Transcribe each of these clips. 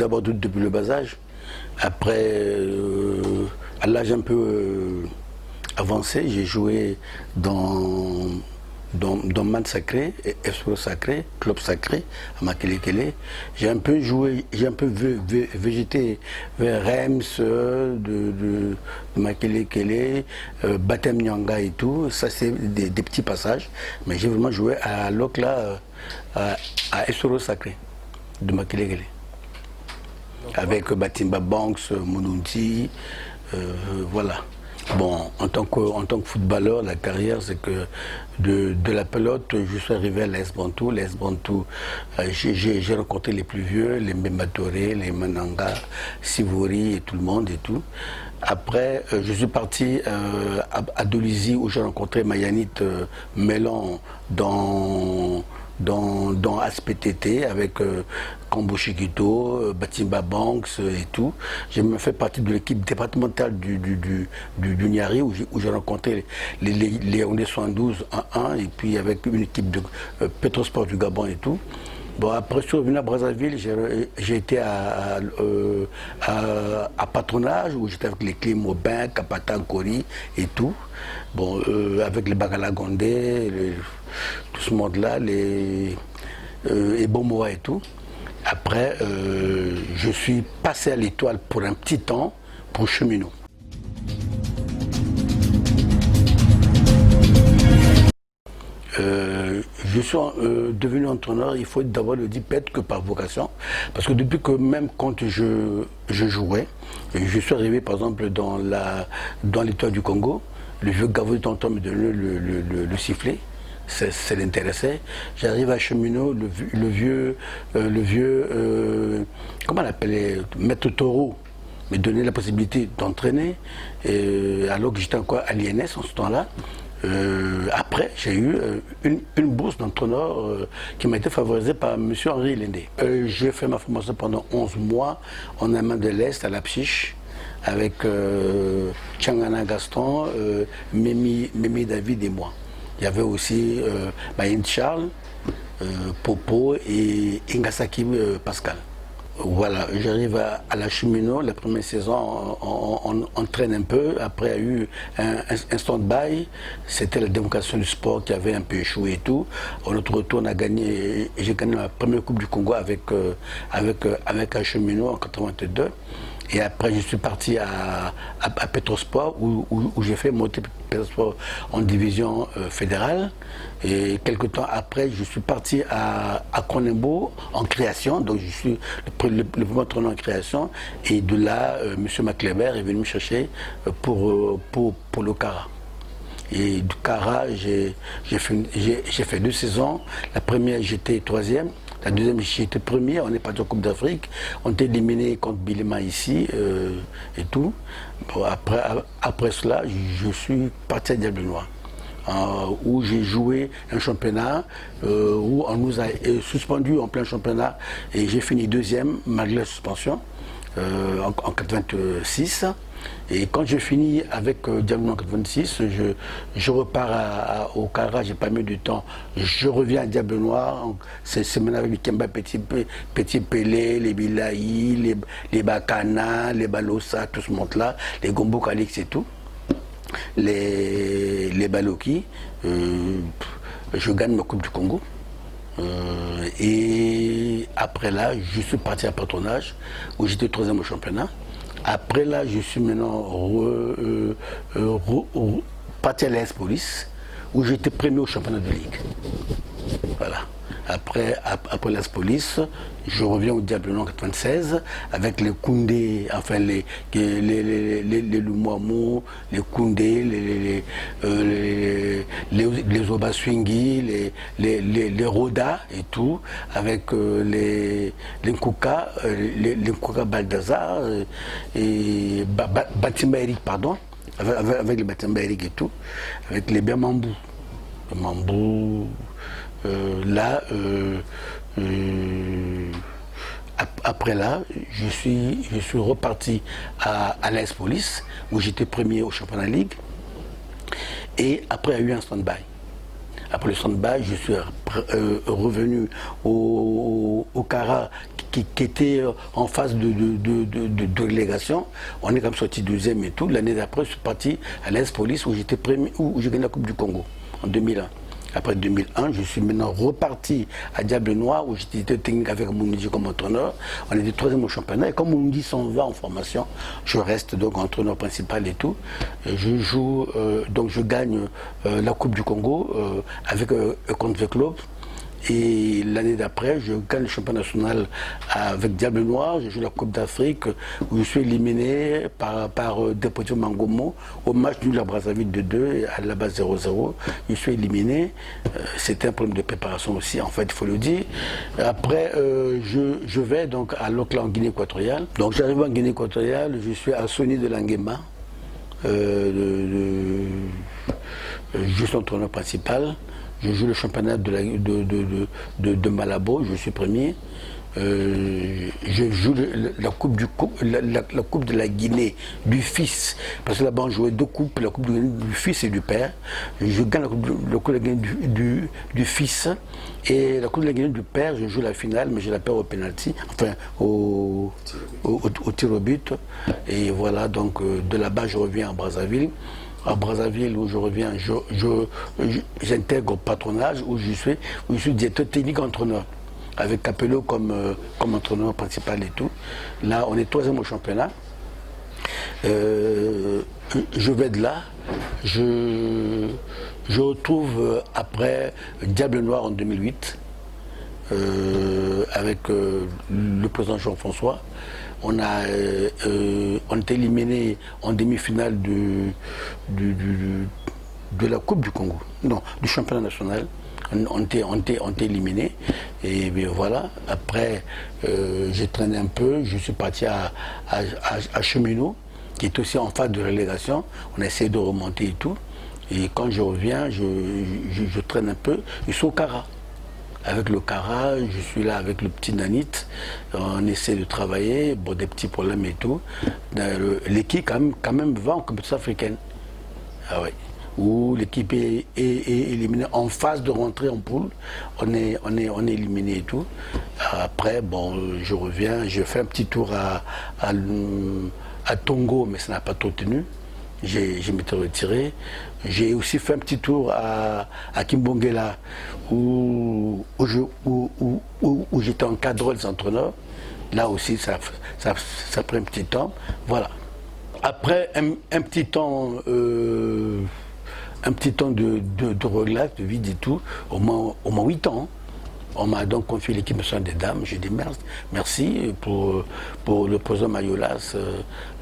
d'abord depuis le bas âge. Après, à l'âge un peu avancé, j'ai joué dans Man Sacré, Espro Sacré, Club Sacré, à Makelekele. J'ai un peu joué, j'ai un peu végété vers Reims, de Makelekele, Batem Nyanga et tout. Ça, c'est des petits passages. Mais j'ai vraiment joué à l'Okla, à Espro Sacré, de Makelekele. Avec Batimba Banks, Monunti, voilà. Bon, en tant que footballeur, la carrière, c'est que de la pelote, je suis arrivé à l'AS Bantou. L'AS Bantou, j'ai rencontré les plus vieux, les Mbemba Touré, les Mananga, Sivori et tout le monde et tout. Après, je suis parti à Dolisie où j'ai rencontré Mayanit Mélan dans ASPTT avec Kambo Chiquito, Batimba Banks et tout. J'ai même fait partie de l'équipe départementale du Niari où j'ai rencontré les Yaoundé 72 1-1 et puis avec une équipe de Petrosport du Gabon et tout. Bon, après, je suis revenu à Brazzaville, j'ai été à Patronage, où j'étais avec les clés Mobin, Kapata, Kori et tout. Bon, avec les Bagala Gondé, tout ce monde-là, et Bomoa et tout. Après, je suis passé à l'Étoile pour un petit temps, pour cheminot. Je suis devenu entraîneur, il faut d'abord le dire, peut-être que par vocation, parce que depuis que même quand je jouais, je suis arrivé par exemple dans l'Étoile du Congo, le vieux Gavo de Tonton me donnait le sifflet, ça l'intéressait. J'arrive à Cheminot, le vieux comment on l'appelait, Maître Taureau, me donnait la possibilité d'entraîner, alors que j'étais encore à l'INS en ce temps-là. Après, j'ai eu une bourse d'entraîneur qui m'a été favorisée par M. Henri Lendé. J'ai fait ma formation pendant 11 mois en Allemagne de l'Est, à Leipzig, avec Tchangana Gaston, Mimi David et moi. Il y avait aussi Maïn Charles, Popo et Ingasaki Pascal. Voilà, j'arrive à la Cheminot, la première saison, on traîne un peu. Après, il y a eu un stand-by. C'était la démocratie du sport qui avait un peu échoué et tout. À notre retour, j'ai gagné la première Coupe du Congo avec la Cheminot en 82. Et après, je suis parti à Petrosport où j'ai fait monter Petrosport en division fédérale. Et quelques temps après, je suis parti à Konembo en création. Donc, je suis le premier entraîneur en création. Et de là, M. Maclebert est venu me chercher pour le Cara. Et du Cara, j'ai fait 2 saisons. La première, j'étais 3e. La deuxième, j'étais premier, on est parti en Coupe d'Afrique. On était éliminé contre Bilema ici et tout. Bon, après cela, je suis parti à Diable Noir, où j'ai joué un championnat, où on nous a suspendus en plein championnat. Et j'ai fini 2e, malgré la suspension, en 86. Et quand je finis avec Diable en 86, je repars au Cara, j'ai pas mis du temps. Je reviens à Diable Noir, c'est maintenant avec Kemba Petit Pelé, les Bilaï, les Bakana, les Balosa, tout ce monde-là, les Gombo Calix et tout, les Baloki. Je gagne ma Coupe du Congo. Et après là, je suis parti à Patronage, où j'étais 3e au championnat. Après là, je suis maintenant parti à l'AS Police, où j'étais premier au championnat de ligue. Voilà. Après l'AS Police, je reviens au Diable Noir en 96 avec les Koundé, enfin les Lumouamou, les Koundé, les Obaswingi, les Roda et tout, avec les Nkouka, les Nkouka Baldassar et Batimba Eric, pardon, avec les Batimba Eric et tout, avec les Biamambou. Mambou. Là, après là, je suis reparti à l'AS Police, où j'étais premier au championnat Ligue. Et après, il y a eu un stand-by. Après le stand-by, je suis revenu au Cara, qui était en phase de relégation. On est comme sorti deuxième et tout. L'année d'après, je suis parti à l'AS Police où j'étais premier, où j'ai gagné la Coupe du Congo en 2001. Après 2001, je suis maintenant reparti à Diable Noir où j'étais technique avec Moundi comme entraîneur. On était troisième au championnat et comme Moundi s'en va en formation, je reste donc entraîneur principal et tout. Je joue, donc je gagne la Coupe du Congo avec contre le club. Et l'année d'après, je gagne le championnat national avec Diable Noir. Je joue la Coupe d'Afrique où je suis éliminé par Deportivo Mangomo au match nul à Brazzaville de 2 et à la base 0-0. Je suis éliminé. C'était un problème de préparation aussi, en fait, il faut le dire. Après, je vais donc à Lokla en Guinée équatoriale. Donc j'arrive en Guinée équatoriale, je suis à Sony de Languema. Je suis entraîneur principal. Je joue le championnat de Malabo, je suis premier. Je joue la coupe de la Guinée du fils, parce que là-bas on jouait deux coupes, la coupe du fils et du père. Je gagne la coupe de la Guinée du fils et la coupe de la Guinée du père, je joue la finale, mais je la perds au penalty, enfin au tir au but. Et voilà, donc de là-bas je reviens à Brazzaville. À Brazzaville où je reviens, j'intègre au patronage où je suis directeur technique entraîneur, avec Capello comme entraîneur principal et tout. Là, on est troisième au championnat. Je vais de là, je retrouve après Diable Noir en 2008, avec le président Jean-François. On était éliminé en demi-finale de la Coupe du Congo, non, du championnat national. On était éliminé. Et bien voilà, après j'ai traîné un peu, je suis parti à Cheminot, qui est aussi en phase de relégation. On a essayé de remonter et tout. Et quand je reviens, je traîne un peu, je suis au Cara. Avec le Cara, je suis là avec le petit Nanit, on essaie de travailler, bon, des petits problèmes et tout. L'équipe quand même va en compétition africaine. Ah ouais. Où l'équipe est éliminée en phase de rentrer en poule, on est éliminé et tout. Après, bon, je reviens, je fais un petit tour à Tongo, mais ça n'a pas trop tenu. Je m'étais retiré. J'ai aussi fait un petit tour à Kimbongela où j'étais encadré des entraîneurs. Là aussi, ça prend un petit temps. Voilà. Après un petit temps de relax, de vide et tout, au moins 8 ans. On m'a donc confié l'équipe nationale des dames. J'ai dit merci pour le président Mayolas,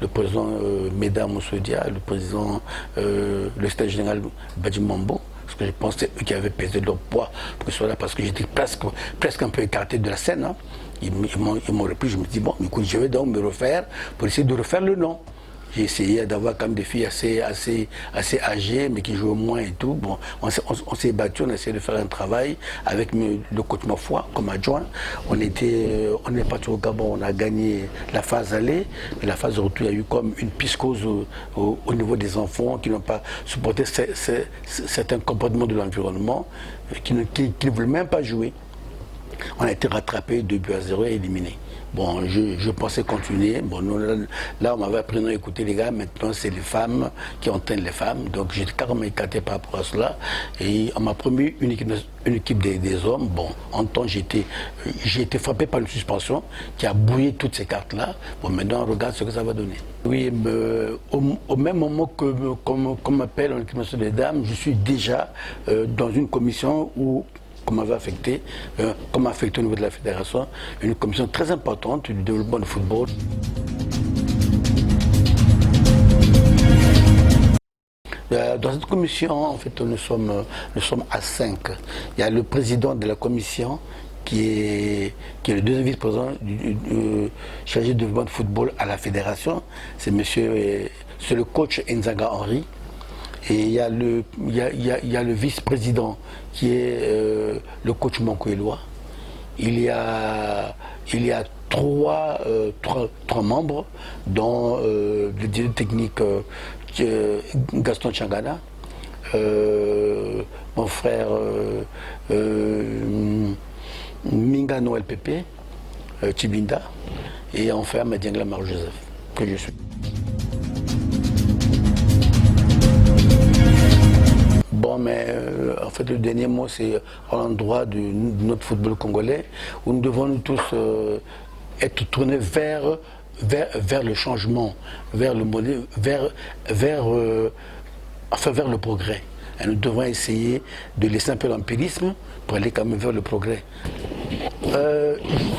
le président Meda Moussodia, le président, le secrétaire général Badjimambo. Parce que je pense que c'est eux qui avaient pesé leur poids pour que ce soit là, parce que j'étais presque un peu écarté de la scène. Hein. Ils m'ont repris, je me dis, bon, écoute, je vais donc me refaire pour essayer de refaire le nom. J'ai essayé d'avoir quand même des filles assez âgées, mais qui jouent moins et tout. Bon, on s'est battu, on a essayé de faire un travail avec le coach Mafoua comme adjoint. On est parti au Gabon, on a gagné la phase aller, mais la phase de retour, il y a eu comme une piscose au niveau des enfants qui n'ont pas supporté certains comportements de l'environnement, qui ne voulaient même pas jouer. On a été rattrapé 2-0 et éliminé. Bon, je pensais continuer. Bon, là, on m'avait appris à écouter les gars. Maintenant, c'est les femmes qui entraînent les femmes. Donc, j'étais carrément écarté par rapport à cela. Et on m'a promis une équipe des hommes. Bon, en temps, j'ai été frappé par une suspension qui a brouillé toutes ces cartes-là. Bon, maintenant, on regarde ce que ça va donner. Oui, au même moment qu'on m'appelle en équipe nationale des dames, je suis déjà dans une commission où qu'on m'avait affecté, qu'on m'a affecté au niveau de la fédération, une commission très importante du développement du football. Dans cette commission, en fait, nous sommes à 5. Il y a le président de la commission qui est le deuxième vice-président chargé du développement du football à la fédération. C'est le coach Nzaga Henry. Et il y a le vice-président qui est le coach Mankoelois. Il y a trois membres, dont le directeur technique Gaston Changana, mon frère Minga Noël Pépé, Tibinda, et enfin Madiangla Marie-Joseph, que je suis. Bon, mais en fait, le dernier mot, c'est à l'endroit de notre football congolais, où nous devons nous tous être tournés vers le changement, vers le modèle, vers le progrès. Et nous devons essayer de laisser un peu l'empirisme pour aller quand même vers le progrès.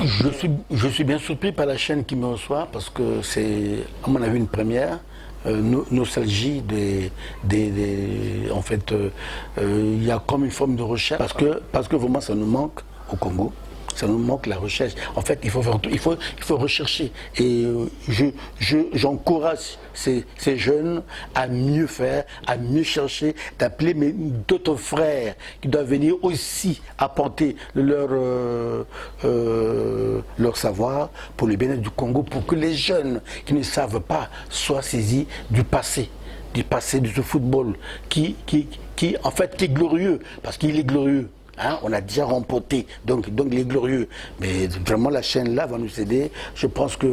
Je suis bien surpris par la chaîne qui me reçoit parce que c'est, à mon avis, une première. Nostalgie en fait, il y a comme une forme de recherche parce que vraiment ça nous manque au Congo. Ça nous manque la recherche. En fait, il faut rechercher. Et j'encourage ces jeunes à mieux faire, à mieux chercher, d'appeler d'autres frères qui doivent venir aussi apporter leur savoir pour le bien-être du Congo, pour que les jeunes qui ne savent pas soient saisis du passé de ce football qui en fait est glorieux, parce qu'il est glorieux. Hein, on a déjà remporté, donc il est glorieux. Mais vraiment la chaîne là va nous aider. Je pense que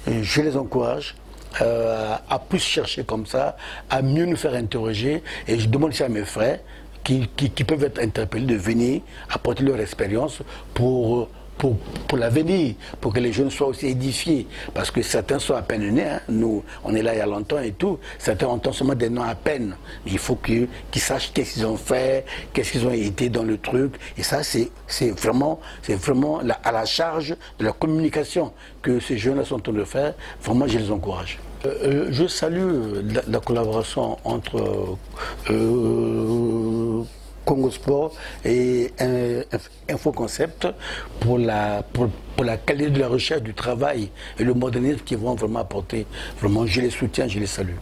je les encourage à plus chercher comme ça, à mieux nous faire interroger. Et je demande aussi à mes frères qui peuvent être interpellés de venir apporter leur expérience pour l'avenir, pour que les jeunes soient aussi édifiés. Parce que certains sont à peine nés, hein. Nous, on est là il y a longtemps et tout. Certains entendent seulement des noms à peine. Mais il faut qu'ils sachent qu'est-ce qu'ils ont fait, qu'est-ce qu'ils ont été dans le truc. Et ça, c'est vraiment à la charge de la communication que ces jeunes-là sont en train de faire. Vraiment, je les encourage. Je salue la collaboration entre Congo Sport et Infoconcept pour la qualité de la recherche, du travail et le modernisme qu'ils vont vraiment apporter. Vraiment, je les soutiens, je les salue.